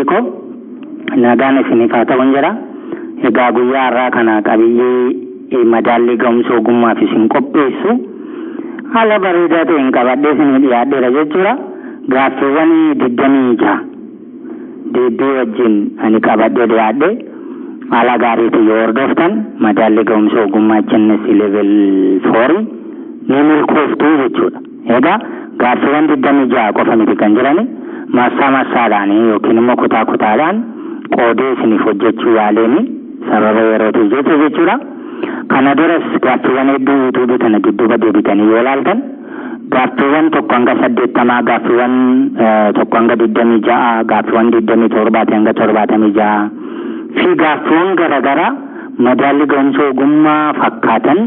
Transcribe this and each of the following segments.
Obboleeyyiiko nagaan isiniif haa ta'u jira. Egaa guyyaa har'aa kana qabiyyee madaalli ga'umsa ogummaaf isin qopheessu haala bareedaa ta'een qabadhee isin dhiyaadheera jechuudha. Gaaffiiwwan 26 deebii wajjin ani qabadhee dhiyaadhe haala gaariitiin yoo hordoftan madaalli ga'umsa ogummaa HNS level 4 ni milkooftuu jechuudha. Egaa gaaffiiwwan 26 qofa miti kan jirani massaadhaan yookiin immoo kutaadhaan qoodee isiniif hojjechuu yaaleeni sababa yerootiif jechuudha. Kana duras gaaffiiwwan hedduu yuutuubii kana dudduuba deebitanii yoo ilaaltan gaaffiiwwan 1 hanga 80 gaaffiiwwan 1 hanga 26 gaaffiiwwan 27 hanga 76 fi gaaffiiwwan garaagaraa madaalli ga'umsa ogummaa fakkaatan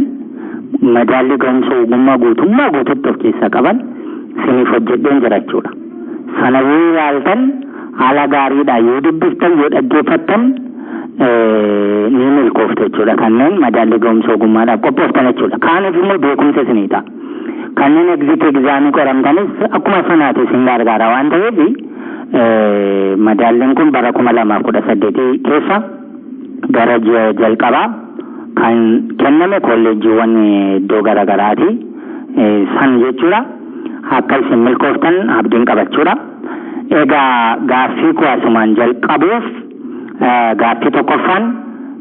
madaalli ga'umsa ogummaa guutummaa guututti of keessaa qaban isiniif hojjedheen jira jechuudha. Sana yoo ilaaltan haala gaariidha yoo dubbiftan yoo dhaggeeffattan ni milkooftu jechuudha. Kanneen madaalli ga'umsa ogummaadhaaf qophooftan jechuudha. Kaaniif immoo beekumsa isinii ta'a. Kanneen exit exaamii qoramtanis akkuma sanaati isin gargaara waan ta'eef madaalliin kun bara 2018 keessa gara jalqabaa kan kenname kolleejjiiwwan iddoo garaagaraati san jechuudha. Akka isin milkooftan abdiin qabachuudha. Egaa gaaffii kuwaasumaan jalqabuuf gaaffii tokkoffaan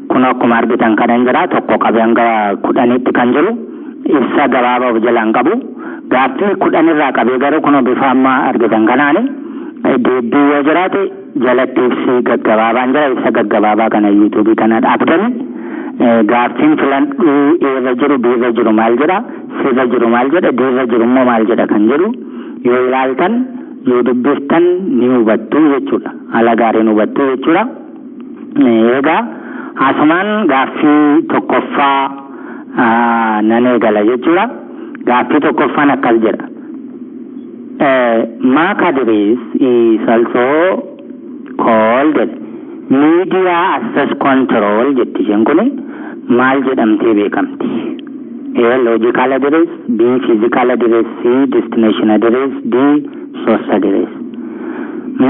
kun akkuma argitan kanan jira tokko qabee hanga 10tti kan jiru ibsa gabaabaa of jalaan qabu gaaffii 10 irraa qabee garuu kun bifa amma argitan kanaani deebii yoo jiraate jalatti ibsi gaggabaabaan jira ibsa gaggabaabaa kana yuutuubii kana dhaabtanii gaaffiin filadhuu eerra jiru biirra jiru maal jedha sirra jiru maal jedha diirra jiru immoo maal jedha kan jedhu yoo ilaaltan yoo dubbiftan ni hubattu jechuudha. Haala gaariin hubattu jechuudha. Egaa asumaan gaaffii tokkoffaa nan eegala jechuudha. Gaaffii tokkoffaan akkas jedha. MAC address is also called media access control jetti isheen kun maal jedhamtee beekamti? A logical address, B physical address, C destination address, D source address.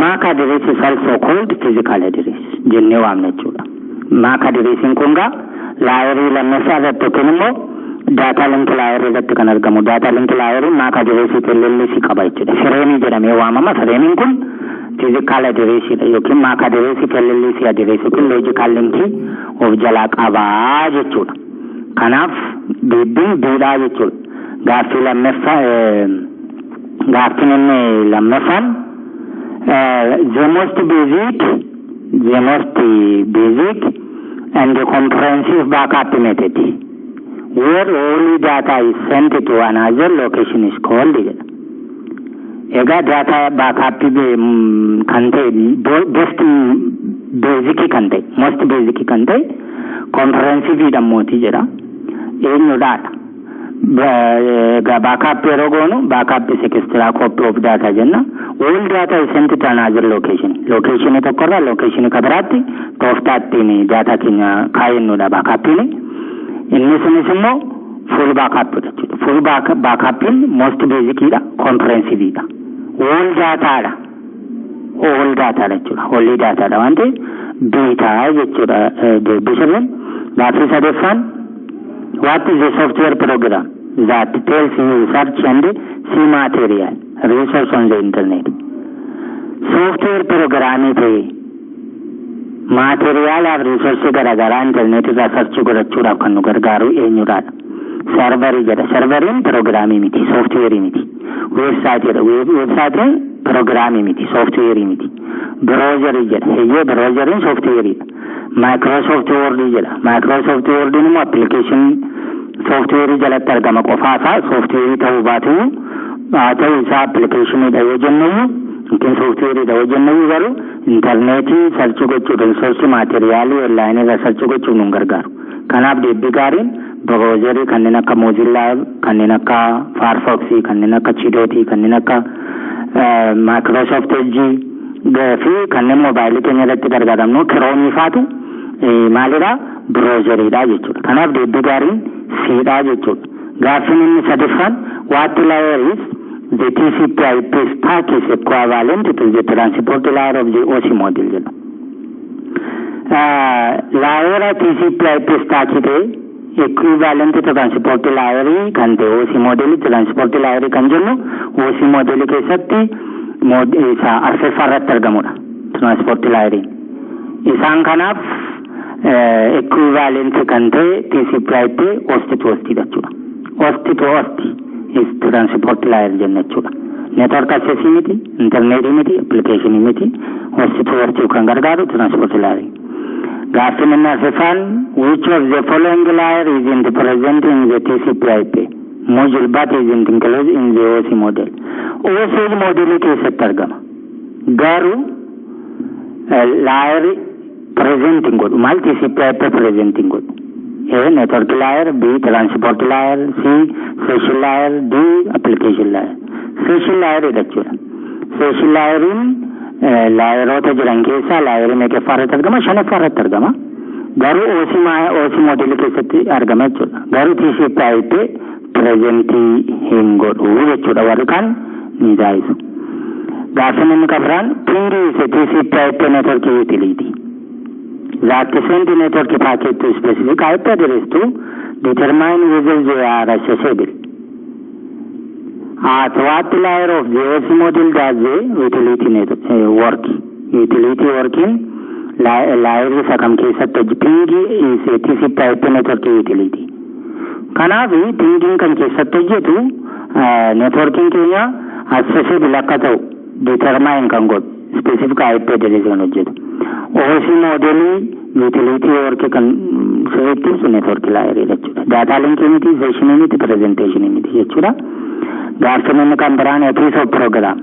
MAC address is also called physical address jennee waamna jechuudha. MAC addressin kun gaa laayerii lammaffaa irratti yookiin immoo daataa linkii laayerii irratti kan argamu. Daataa linkii laayerii MAC addressii LLC qaba jechuudha. Fireemii jedhamee waamama. Fireemiin kun physical addressiidha yookiin MAC addressii LLC addressii yookiin logical linkii of jalaa qabaa jechuudha. Kanaaf deebiin duudhaa jechuudha. Gaaffii inni lammaffaan the most basic and comprehensive backup method where all data is sent to another location is called. Egaa data backup kan ta'e most basic kan ta'e comprehensive dhammooti jedha. Eenyudhaadha. Backup yeroo goonu backup is extra copy of data jenna. All data is sent to another location. Location tokkorraa location kabiraatti tooftaattiin data keenya kaayennudha backupini. Inni sunis immoo full backup jechuudha. Full backupin most basicidha, comprehensiveidha. All dataadha jechuudha. All dataadha waan ta'eef biitaa jechuudha deebisanii. Gaaffii sadeeffaan what is a software program that tells you search and see material resource on the internet? Software programii ta'e materialaaf resource garaagaraa internet irraa search godhachuudhaaf kan nu gargaaru eenyudhaadha? Serverii jedha. Serveriin programii miti, software miti. Websiteedha. Websitein programii miti, software miti. Browserii jedha. Heyyee browseriin softwareedha. Microsoft Word jedha. Microsoft Word immoo application software jalatti argama qofaasaa software ta'uu baatu ta'uu isaa applicationidha yoo jennu yookiin softwareidha yoo jennu garuu intarneetii sarchii gochuu resource materiaalii online irra sarchii gochuu nu gargaaru. Kanaaf deebii gaariin browserii kanneen akka Mozilla, kanneen akka Firefox, kanneen akka Chidoti, kanneen akka Microsoft Edge fi kanneen mobaayilii keenya irratti gargaaramnu Chrome faatu maalidha? Browseridha jechuudha. Kanaaf deebii gaariin siidha jechuudha. Gaaffiin inni sadaffaan what layer is the TCP/IP stack is equivalent to the transport layer of the OC model jedha. Layer TCP/IP stack ite equivalent to transport layer kan ta'e OC model transport layer kan jennu OC model keessatti isa arfeeffaa irratti argamudha transport layer. Isaan kanaaf equivalent kan ta'e TCP/IP host to host jechuudha. Host to host is transport layer jenna jechuudha. Network access miti, internet miti, application miti, host to host kan gargaaru transport layer. Gaaffiin inni arfeeffaan which of the following layer is in the present in the TCP/IP module but is included in the OC model. OC model keessatti argama. Garuu layer presenting godhu maal TCP/IP presenting godhu. A network layer, B transport layer, C session layer, D application layer. Session layer jechuudha. Session layerin layeroota jiran keessaa layerii meeqaffaa irratti argama? Shanaffaa irratti argama. Garuu OC model keessatti argama jechuudha. Garuu TCP/IP presentii hin godhu jechuudha warri kaan ni jaayisu. Gaaffiin inni qabraan ping is a TCP/IP network utility that send the network packet to specific IP address to determine whether they are accessible. At what layer of the OC model does the utility network work? Utility working layer isa kam keessatti ping is a TCP/IP network utility. Kanaaf pingin kan keessatti hojjetu networking keenya accessible akka ta'u determine kan godhu specific IP address kan hojjetu. OC model utility work kan sirriitti network layer jechuudha. Data link miti, session miti, presentation miti jechuudha. Gaaffiin inni kan biraan a piece of program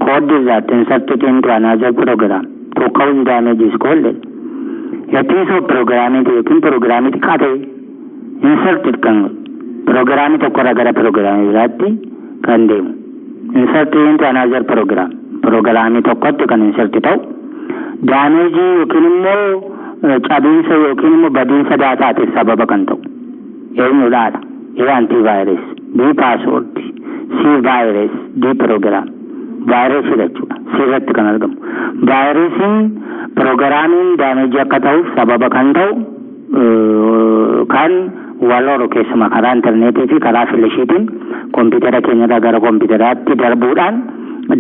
code is that inserted into another program to cause damage is called a piece of program yookiin program kaatee inserted kan program tokkorraa gara program biraatti kan deemu inserted into another program tokkotti kan insert ta'u damage yookiin immoo cabiinsa yookiin immoo badiinsa daataatiif sababa kan ta'u eenyudhaadha. A antivirus, B password, C virus, D program. Virus jechuudha. C irratti kan argamu. Virusiin proogiraamiin daamejii akka ta'uuf sababa kan ta'u kan walooru keessumaa karaa intarneetii fi karaa filashiitiin kompiitara keenyarraa gara kompiitaraatti darbuudhaan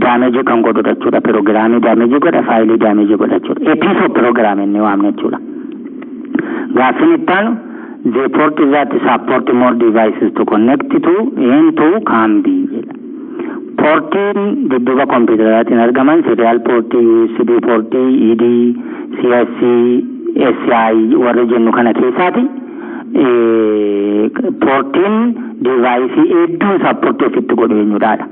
daamejii kan godhu jechuudha. Proogiraamii daamejii godha, faayilii daamejii godha jechuudha. A piece of program inni waamne jechuudha. Gaaffiin ittaanu the port that support more devices to connect to into can be. Portiin dudduuba kompiitaraatiin argaman serial portii, USB portii, ED, CSC, SCI warra jennu kana keessaati. Portiin device hedduu support ofitti godhu eenyudhaadha.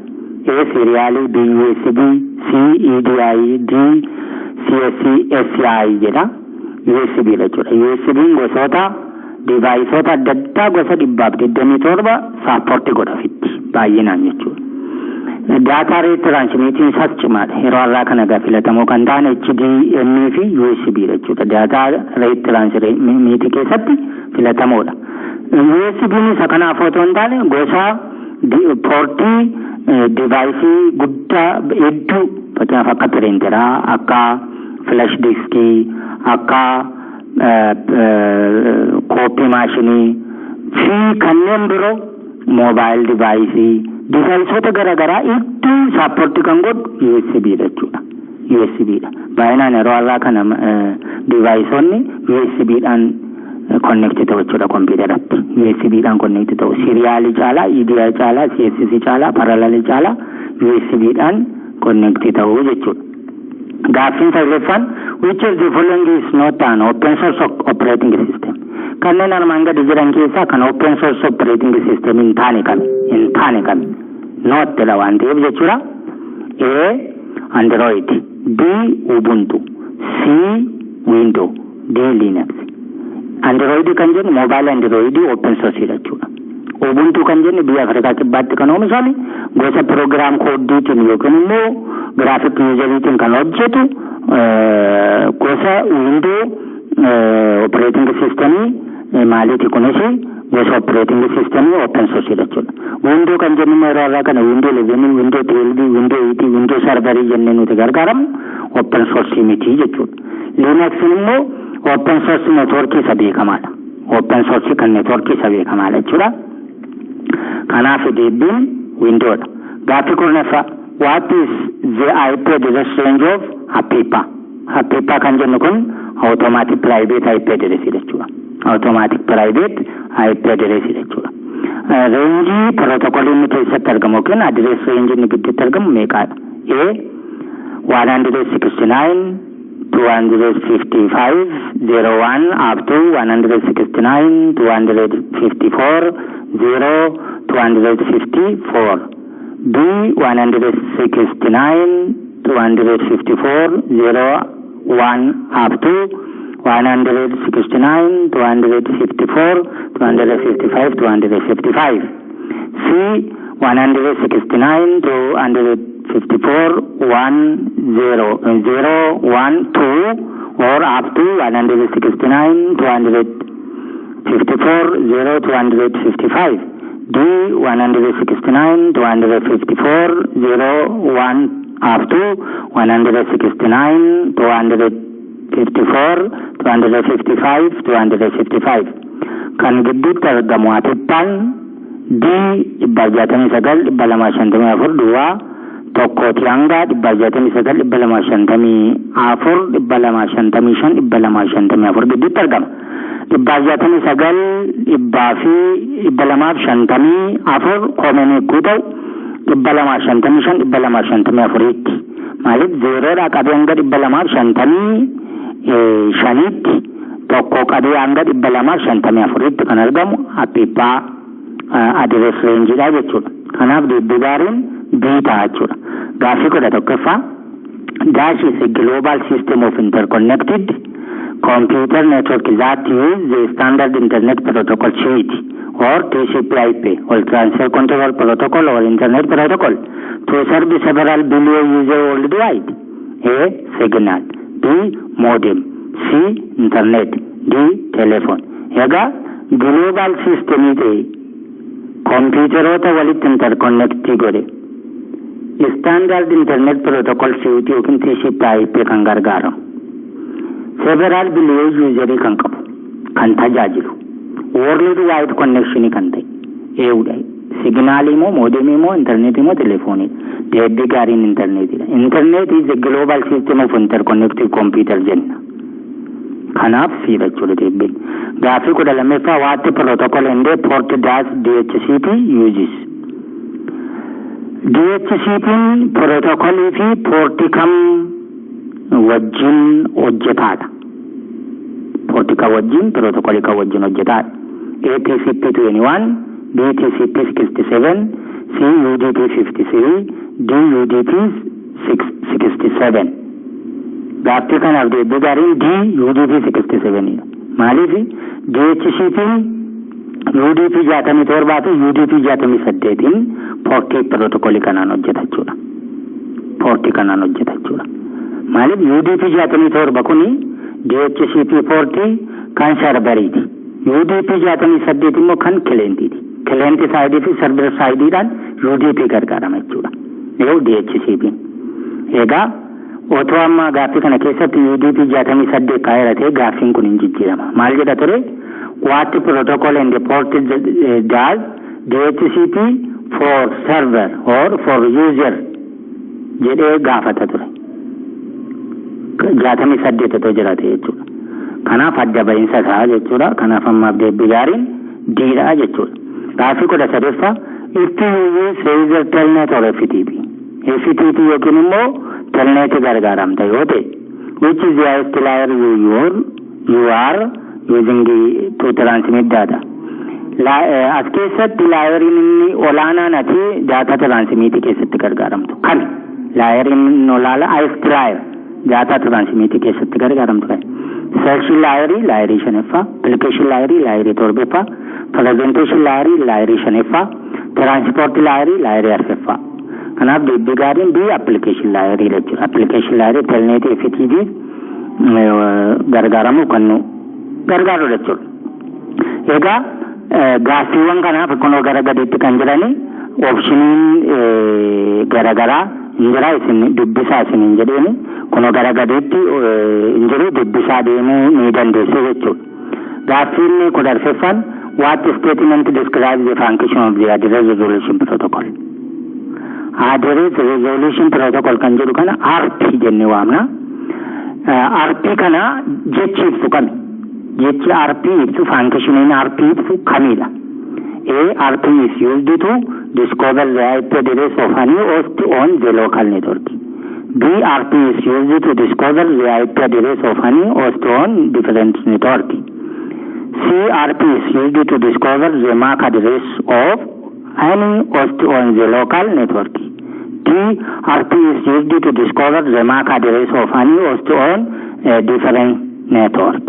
A serial, B USB, C EDI, D CSC, SCI jedha. USB jechuudha. USB gosoota deviceota adda addaa gosa 127 support godhafitti baay'inaan jechuudha. Data rate transmitting isaas cimaadha. Yeroo har'aa kana filatamoo kan ta'an HDMI fi USB jechuudha. Data rate transmitting keessatti filatamoodha. USB isa kanaaf otoo hin taane gosa portii device guddaa hedduu fakkeenyaaf akka printeraa, akka flash diskii, akka copy maashinii fi kanneen biroo mobile device deviceota garaagaraa hedduu support kan godhu USB jechuudha. USBdha. Baay'inaan yeroo har'aa kana deviceonni USBdhaan connect ta'u jechuudha kompiitaratti. USBdhaan connect ta'u serial caalaa, EDI caalaa, CSC caalaa, parallel caalaa USBdhaan connect ta'u jechuudha. Gaaffiin saglaffaan which of the following is not an open source operating system? Kanneen armaan gadi jiran keessaa kan open source operating system hin taane kami not jedha waan ta'eef jechuudha. A Android, B Ubuntu, C Windows, D Linux. Android kan jennu mobile Android open source jechuudha. Ubuntu kan jennu biyya Afrikaa kibbaatti kan oomishame gosa program codeetiin yookiin immoo graphic useriitiin kan hojjetu gosa Windows operating system maaliiti kunis gosa operating system open source jechuudha. Windows kan jennu irraa kana Windows 11, Windows 12, Windows 8, Windows Server jennee nuti gargaaramnu open source miti jechuudha. Linux immoo open source network isa beekamaadha. Open source kan network isa beekamaadha jechuudha. Kanaaf deebiin Windows. Gaaffii kurnaffaa what is the IP address range of HAPIPA? HAPIPA kan jennu kun automatic private IP address jechuudha. Automatic private IP address jechuudha. Range protocol inni keessatti argamu kan address range inni gidduutti argamu meeqaadha? A 169.255.01 up to 169.254.0.254. B 169.254.01 up to 169.254.255.255. C 169.254.10.012 or up to 169.254.0.255. D 169.254.01 up to 169.255.255. Kan gidduutti argamu HAPIPA'n D 69.254 duwwaa tokkooti hanga 69.254 gidduutti argama. 69.254 koomeen eeguu ta'u 255 maaliif zeeroodhaa qabee hanga 255 tokko qabee hanga 254 kan argamu HAPIPA address rangeedha jechuudha. Kanaaf deebii gaariin B ta'a jechuudha. Gaaffii 11ffaa Dash is a global system of interconnected computer network that use the standard internet protocol suite or TCP/IP or transfer control protocol or internet protocol to serve several billion users worldwide. A. Signal. B. Modem. C. Internet. D. Telephone. Egaa global system ite computerota walitti interconnect godhe standard internet protocol suite yookiin TCP/IP kan gargaaramu. Several billion users kan qabu kan tajaajilu world wide connection kan ta'e eeudha. Signal immoo modem immoo internet immoo telefoonii deebii gaariin internetidha. Internet is a global system of interconnected computer jenna. Kanaaf siidha jechuudha deebiin. Gaaffii 12ffaa what protocol and port does DHCP uses? DHCP'n protocolii fi portii kam wajjin hojjetaadha. Portii kan wajjin protocolii kan wajjin hojjetaadha. A TCP 21, B TCP 67, C UDP 53, D UDP 67. Gaaffii kanaaf deebii gaariin D UDP 67dha. Maaliif DHCP'n UDP 67 fi UDP 68 portii protocolii kanaan hojjeta jechuudha. Portii kanaan hojjeta jechuudha. Maaliif UDP 67 kuni DHCP portii kan serveriiti. UDP 68 immoo kan clientiti. Client side fi server sideidhaan UDP gargaarama jechuudha. Yoo DHCP. Egaa otoo amma gaaffii kana keessatti UDP 68 kaayratee gaaffiin kun hin jijjiirama. Maal jedha ture? What protocol and port does DHCP for server or for user jedhee gaafata ture. 68 otoo jiraate jechuudha. Kanaaf adda ba'iinsa isaa jechuudha. Kanaaf ammaaf deebii gaariin Didha jechuudha. Gaaffii 13ffaa if you use either telnet or FTP. FTP yookiin immoo telnet gargaaramta yoo ta'e which is the highest layer you are using to transmit data. As keessatti laayeriin inni olaanaan ati data transmit keessatti gargaaramtu kan laayeriin olaanaa highest layer data transmit keessatti gargaaramtu kan search layerii 5ffaa application layerii 7ffaa presentation layerii 5ffaa transport layerii 4ffaa. Kanaaf deebii gaariin B application layerii jechuudha. Application layerii telnet FTP gargaaramu kan nu gargaaru jechuudha. Egaa gaaffiiwwan kanaaf kunoo gara gadiitti kan jirani opshiniin garagaraa hin jira isin dubbisaa isin hin jedheeni kunoo gara gadiitti hin jiru dubbisaa deemuu ni dandeessu jechuudha. Gaaffiin 14ffaan what statement describes the function of the address resolution protocol? Address resolution protocol kan jedhu kana RP jennee waamna. RP kana jechi ibsu kami? Jechi RP ibsu functioning RP ibsu kamidha? A. RP is used to discover the IP address of any host on the local network. B. RP is used to discover the IP address of any host on different network. C. RP is used to discover the MAC address of any host on the local network. D. RP is used to discover the MAC address of any host on a different network.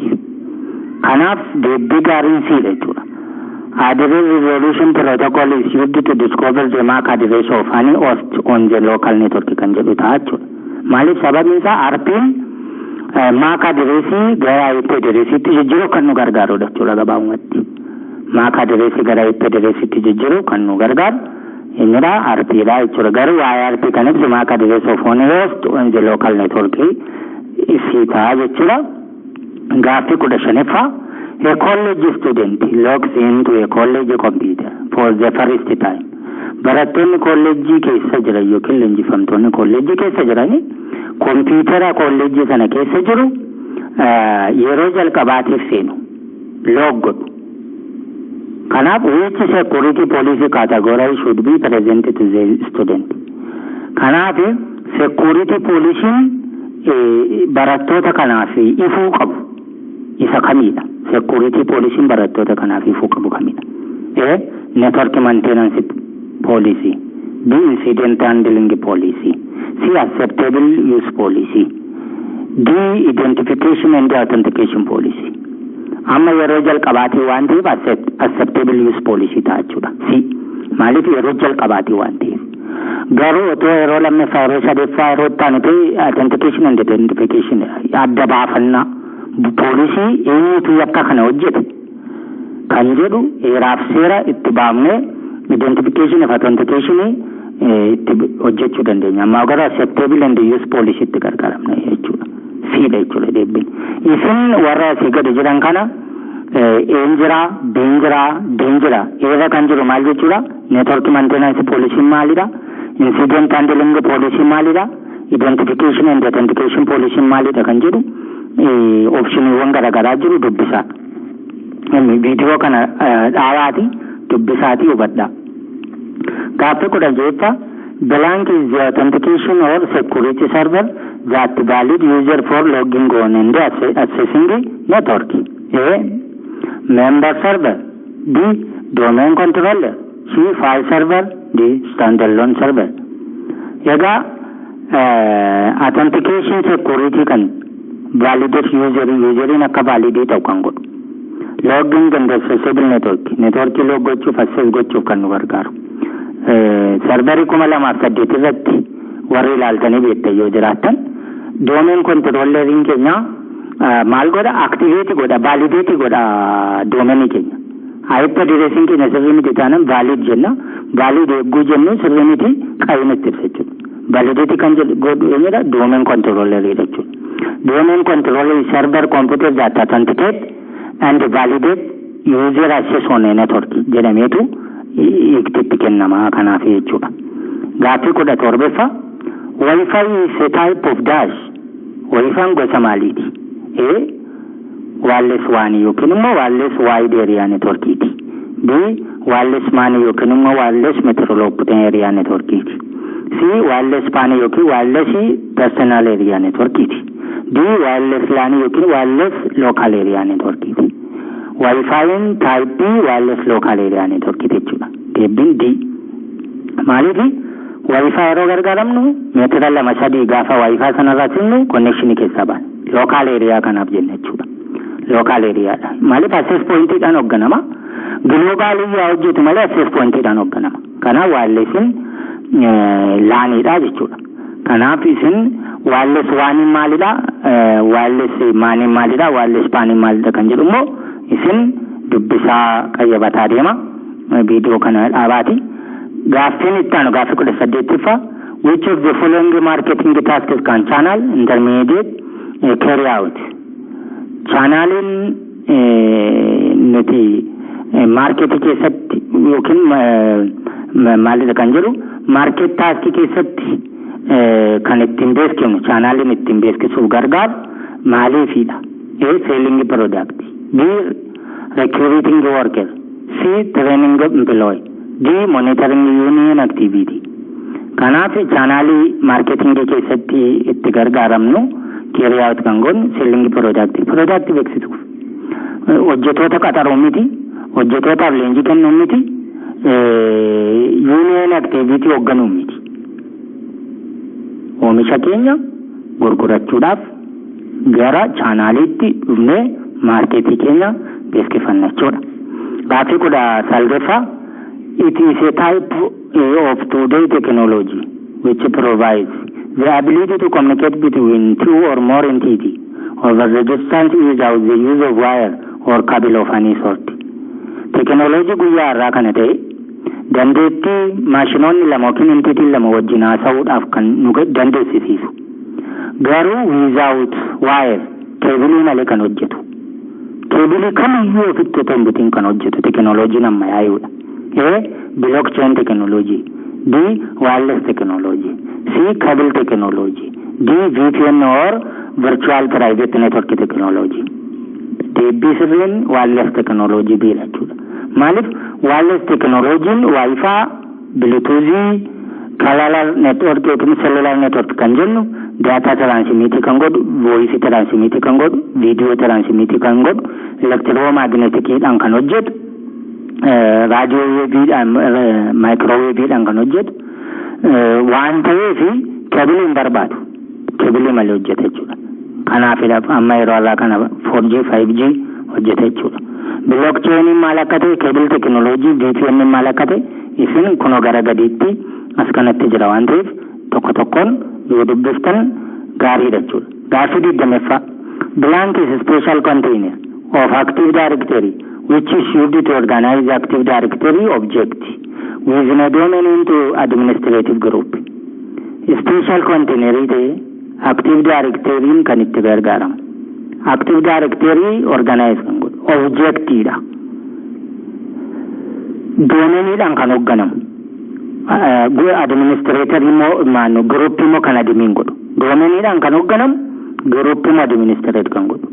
Kanaaf deebii gaariin C jechuudha. Address resolution protocol is used to discover the MAC address of any host on the local network kan jedhu ta'a jechuudha. Maaliif sababni isaa RP'n MAC addressii gara IP addressiitti jijjiiruu kan nu gargaarudha jechuudha gabaabumatti. MAC addressii gara IP addressiitti jijjiiruu kan nu gargaaru innidha RP'dha jechuudha. Garuu waa'ee RP kan ibsu MAC address of any host on the local network isii ta'a jechuudha. Gaaffii 15ffaa a college student logs into a college computer for the first time. Barattoonni kolleejjii keessa jiran yookiin leenjifamtoonni kolleejjii keessa jirani kompiitara kolleejjii sana keessa jiru yeroo jalqabaatiif seenu log godhu. Kanaaf which security policy category should be presented to the student? Kanaaf security policy barattoota kanaaf ifuu qabu isa kamidha? Security policy barattoota kanaaf ifuu qabu kamidha? A. Network maintenance policy. B. Incident handling policy. C. Acceptable use policy. D. Identification and authentication policy. Amma yeroo jalqabaatii waan ta'eef acceptable use policy ta'a jechuudha. C. Maaliif yeroo jalqabaatii waan ta'eef. Garuu otoo yeroo lammaffaa yeroo sadeeffaa yeroo ta'an authentication and identification adda baafannaa poolisii eenyutu yakka kana hojjete kan jedhu heeraaf seera itti baafnee identification of authentication itti hojjechuu dandeenya. Ammaa gara acceptable and use policy itti gargaaramna jechuudha. Siidha jechuudha deebiin. Isin warra asii gadi jiran kana eenjiraa, deenjiraa eera kan jiru maal jechuudha? Network maintenance policy maalidha? Incident handling policy maalidha? Identification and authentication policy maalidha kan jedhu opshiniiwwan garagaraa jiru dubbisaa. Viidiyoo kana dhaabaati dubbisaatii hubadhaa. Gaaffii 16ffaa blank is the authentication or security server that valid user for logging on and accessing the network. A. Member server. B. Domain controller. C. File server. D. Standalone server. Egaa authentication security kan validate userin akka validate ta'u kan godhu. Logging and accessible network log gochuuf access gochuuf kan nu gargaaru. Serverii 2008 irratti warri ilaaltanii beektan yoo jiraattan domain controlleriin keenya maal godha activate godha validate godha domainii keenya. IP addressiin keenya sirrii miti taanaan valid jenna. Valid eegguu jennu sirrii miti qayyinatti ibsa jechuudha. Validate kan godhu eenyudha domain controllerii jechuudha. Domain controller server computer that authenticate and validate user access on a network jedhameetu itti kennama kanaaf jechuudha. Gaaffii 17ffaa Wi-Fi is a type of dash. Wi-Fi gosa maaliiti? A. Wireless WAN yookiin immoo wireless wide area networkiiti. B. Wireless MAN yookiin immoo wireless metropolitan area networkiiti. C. Wireless PAN yookiin wireless personal area networkiiti. D. Wireless LAN yookiin wireless local area networkiiti. Wi-Fi'n type B wireless local area networkiiti jechuudha. Deebiin D. Maaliifi Wi-Fi yeroo gargaaramnu meetira 2-3 gaafa Wi-Fi sanarraa sinnu connection keessaa baana. Local area kanaaf jenna jechuudha. Local areaadha. Maaliif access pointidhaan hoogganama. Global yaa hojjetu malee access pointidhaan hoogganama. Kanaaf wirelessin LANidha jechuudha. Kanaaf isin wireless WAN maalidha? Wireless MAN maalidha? Wireless PAN maalidha kan jedhu immoo isin dubbisaa qayyabataa deema viidiyoo kana dhaabaati. Gaaffiin itti aanu gaaffii 18ffaa which of the following marketing tasks can channel intermediate carry out? Channelin nuti marketing keessatti yookiin maalidha kan jedhu market task keessatti kan ittiin beeknu channelin ittiin beeksisuuf gargaaru maaliifidha? A. Selling product, B. Recruiting worker, C. Training employee, D. Monitoring union activity. Kanaaf channelii marketing keessatti itti gargaaramnu carry out kan goonu selling product beeksisuuf. Hojjetoota qaxaruu miti, hojjetootaaf leenjii kennuu miti, union activity hoogganuu miti. Oomisha keenya gurgurachuudhaaf gara channeliitti dhufnee marketii keenya beeksifannachuudha. Gaaffii 19ffaa it is a type of today technology which provides the ability to communicate between two or more entities over the distance without the use of wire or cable of any sort. Technology guyyaa irraa kana ta'e dandeettii maashinoonni lama yookiin entitii lama wajjin haasa'uudhaaf kan nu dandeessisiisu. Garuu without wire keebilii malee kan hojjetu. Keebilii kamiyyuu ofitti otoo hin butiin kan hojjetu teknooloojiin ammayyaa'uudha. A. Blockchain technology, B. Wireless technology, C. Cable technology, D. VPN or virtual private network technology. Deebbii sirriin wireless technology biira jechuudha. Maaliif wireless technology Wi-Fi, Bluetooth, cellular network yookiin cellular network kan jennu data transmit kan godhu, voice transmit kan godhu, video transmit kan godhu, electromagneticdhaan kan hojjetu, radio waveedhaan microwaveedhaan kan hojjetu waan ta'eef keebiliin barbaadu. Keebilii malee hojjeta jechuudha. Kanaafidha amma yeroo alaa kana 4G 5G hojjeta jechuudha. Blockchain maal akka ta'e, cable technology, VPN maal akka ta'e isin kunoo gara gadiitti as kanatti jira waan ta'eef tokko tokkoon yoo dubbiftan gaariidha jechuudha. Gaaffii 20ffaa blank is a special container of Active Directory which is used to organize the Active Directory object within a domain into administrative group. Special container is Active Directory kan itti gargaaramu. Active Directory organize kan godhu objectidha. Domainidhaan kan hoogganamu. Administrator immoo group immoo kan admin godhu. Domainidhaan kan hoogganamu group immoo administrator kan godhu.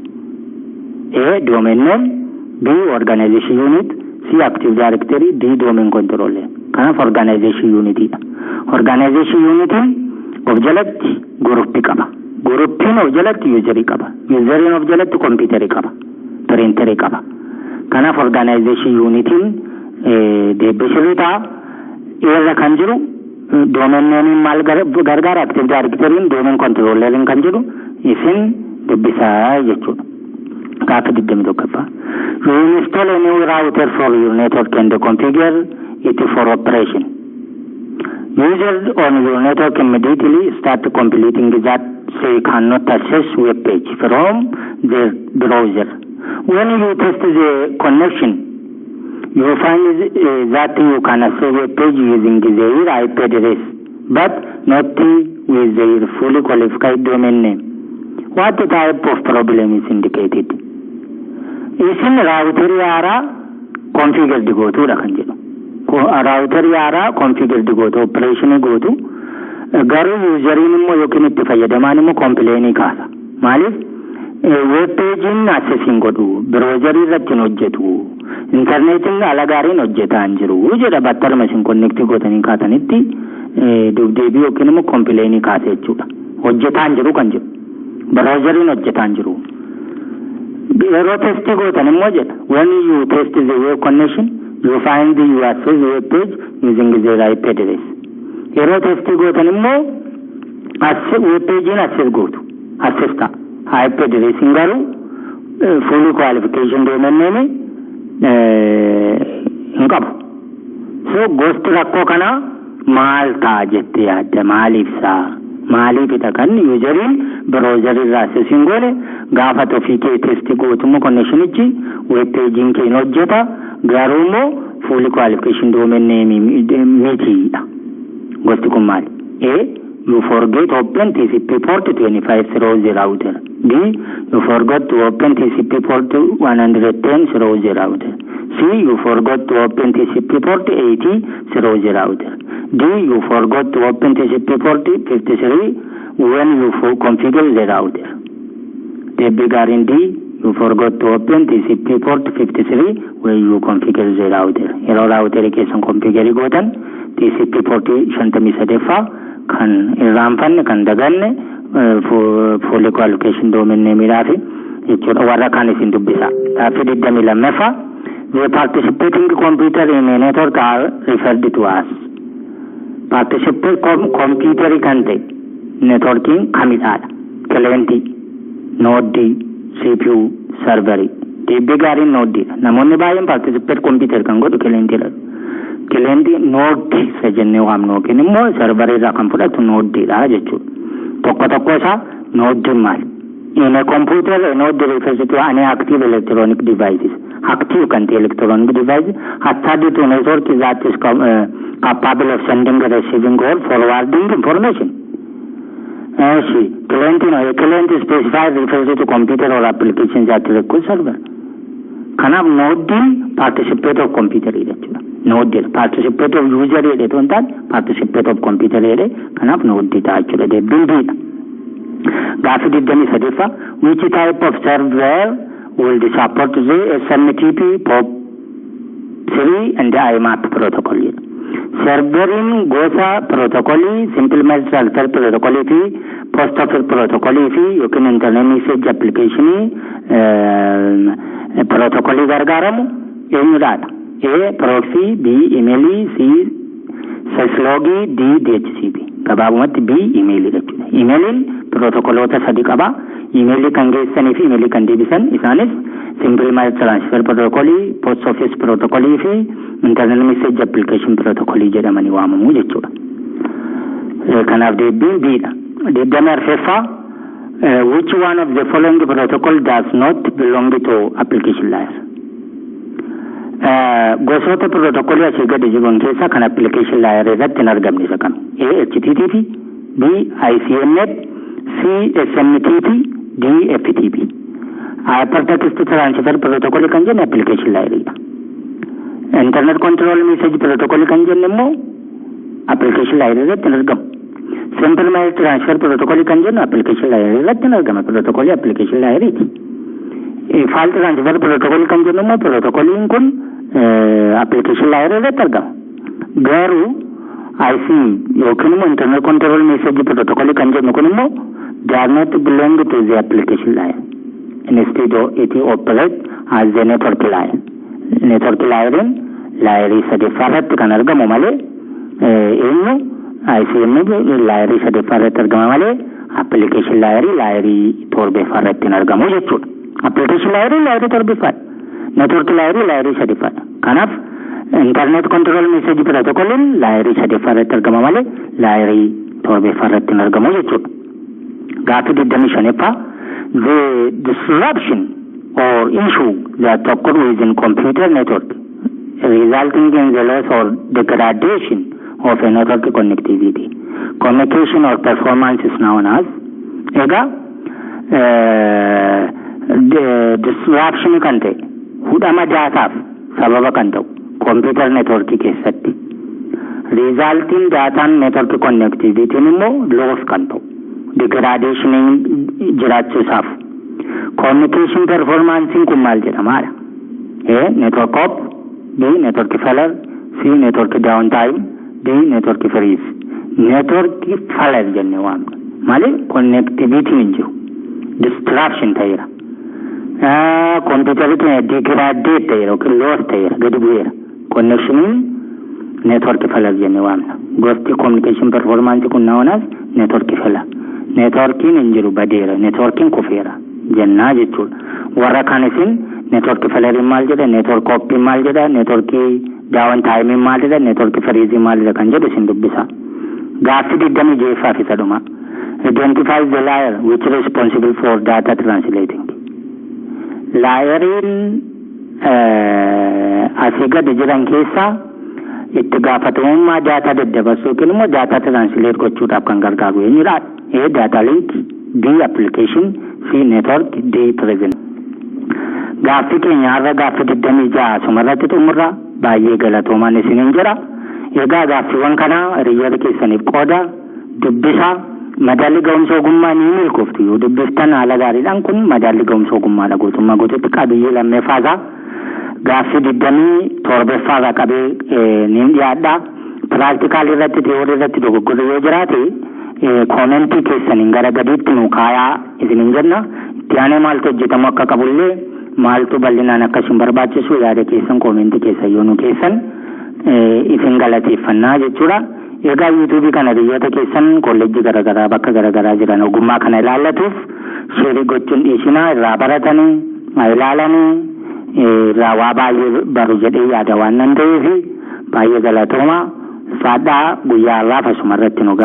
A. Domain name, B. Organization unit, C. Active Directory, D. Domain controller. Kanaaf organization unitidha. Organization unitiin of jalatti group qaba. Groupiin of jalatti user qaba. Useriin of jalatti computer qaba. Printer qaba. Kanaaf organization unitiin deebisuu ta'a. Irra kan jiru domain name maal gargaara Active Directory, domain controller kan jiru isin dubbisaa jechuudha. Gaafa 21ffaa. You install a new router for your network and configure it for operation. Users on your network immediately start completing that so you cannot access web page from their browser. When you test the connection, you find that you can access web page using their IP address, but not with their fully qualified domain name. What type of problem is indicated? Isin router yaaraa configured gootuudha kan jedhu. Router yaaraa configured gootu operation gootu garuu useriin immoo yookiin itti fayyadamaan immoo complainii kaasa. Maaliif web pagein accessing godhu browser irratti hojjetu internetiin ala gaariin hojjetaa hin jiru jedha battaluma isin connect gootanii kaatanitti dubdeebii yookiin immoo complainii kaasa jechuudha. Hojjetaa hin jiru kan jedhu. Browserin hojjetaa hin jiru. Yeroo test gootan immoo jedha when you test the web connection you find you access the web page using the IP address. Yeroo test gootan immoo web page access gootu. Access ta IP address garuu full qualification domain name hin qabu. So gosti rakkoo kana maal ta'a jettee yaadda maaliif isaa? Maaliif kan useriin browser irraa accessing goone gaafa tofii kee testi gootumu connectionichi web paging kee hojjeta garuu immoo full qualification domain name mitiidha gosti kun maali you forget to open TCP port 2500 router. D. You forgot to open TCP port 110.0 router. C. You forgot to open TCP port 80.0 router. D. You forgot to open TCP port 53 when you configure the router. The bigger in D. You forgot to open TCP port 53 when you configure the router. Error router keessa configure gootan TCP port 53 kan irraanfanne kan daganne full qualification domain name raafi jechuudha warra kan isin dubbisa taafi 22 the participating computer in a network are referred to as participate computer kan ta'e networking kamidhaadha client node CPU server DB gaarin node namoonni baay'een participate computer kan godhu client dha client node sajenne waamno kenimo server irraa kan fudhatu node dha jechuudha tokko isaa node maal in a computer a node refers to any active electronic devices active kan electronic device attached to network that is capable of sending receiving or forwarding information client specified refers to computer or applications that require server kanaf node participate of computer jechuudha node participate of user don't that participate of computer kanaf node ta jechuudha de build gaafi diddami sadefa which type of server will support the SMTP POP 3 and the IMAP protocol serverin gosa protocol simple message protocol fi post office protocol fi yokin internet message application protocol gargaramu eenyuudhaadha A proxy B email C syslog D DHCP gabaabumatti B email jechuudha emailin protocoloota sadi qaba email kan geessanii fi email kan deebisan isaanis simple message transfer protocol post office protocol fi internet message application protocol jedhamanii waamamu jechuudha kanaaf deebiin B dha deebiin arfeeffaa which one of the following protocol does not belong to application layer gosoota protocol asii gadi jiran keessa kan application layer irratti hin argamne isa kam A HTTP B ICMP C SMTP D FTP hypertext transfer protocol kan jennu application layer dha internet control message protocol kan jennu immoo application layer irratti hin argamu simple message transfer protocol kan jennu application layer irratti hin argama protocol application layer file transfer protocol kan jennu immoo protocoliin kun application layer irratti argama garuu IC yookiin immoo internet control message protocol kan jennu kun immoo does not belong to the application layer instead it operates as the network layer layer sadeeffaa irratti kan argamu malee eenyu ICMP layer sadeeffaa irratti argama malee application layer torbeeffaa irratti hin argamu jechuudha application layer torbeeffaa network layer sadeeffaa kanaaf internet control message protocol layer sadeeffaa irratti argama malee layer torbeeffaa irratti hin argamu jechuudha gaafi 25ffaa the disruption or issue that occurs within computer network resulting in the loss or degradation of a network connectivity communication or performance is known as the disruption kan ta'e hudhama daataaf sababa kan ta'u computer network keessatti resulting daataan network connectivity immoo loss kan ta'u degradation jiraachuusaaf communication performance kun maal jedhamaadha network up B network failure C network downtime D network freeze network failure jenne waamna malee connectivity hin jiru disruption ta'eera computer degradate ta'eera yookiin loss ta'eera gadi bu'eera connection network failure jenne waamna gosti communication performance kun naawunas network failure networking hin jiru badeera networking kufeera jennaa jechuudha warra kan isin network failure maal jedha network up maal jedha network downtime maal jedha network freeze maal jedha kan jedhu isin dubbisa gaafi 26 fi saduma identifies the liar which is responsible for data translating. Liarin asiga dijiran keessa itti gaafatamummaa data daddabarsuu yookiin immoo data translate gochuudhaaf kan gargaaru eenyudha? Data link, D application, C network, D present. Gaaffii keenya har'a gaaffii 26 sumarratti xumurra baay'ee galatoomaan isiniin jira. Egaa gaaffiiwwan kana hiriyoota keessaniif qooda dubbisa madaalli ga'umsa ogummaa ni milkooftu yoo dubbiftan haala gaariidhaan kun madaalli ga'umsa ogummaadha guutummaa guutuutti qabiyyee lammeeffaasaa gaaffii 27 qabee ni dhiyaadha. Piraaktikaalii irratti teewoorii irratti dogoggorri yoo jiraate koomentii keessaniin gara gadiitti nu kaayaa isiniin jenna. Itti aanee maaltu hojjetamu akka qabullee maaltu bal'inaan akkasiin barbaachisu yaada keessan koomentii keessa yoo nu keessan isin galateeffannaa jechuudha. Egaa yuutuubii kana hiriyoota keessan kolleejjii garaagaraa bakka garaagaraa jiran ogummaa kana ilaallatuuf sheerii gochuun dhiisinaa irraa baratanii ilaalanii irraa waa baay'ee baru jedhee yaada waan nan ta'eef baay'ee galatooma. Saadhaa guyyaa har'aaf asumarratti nu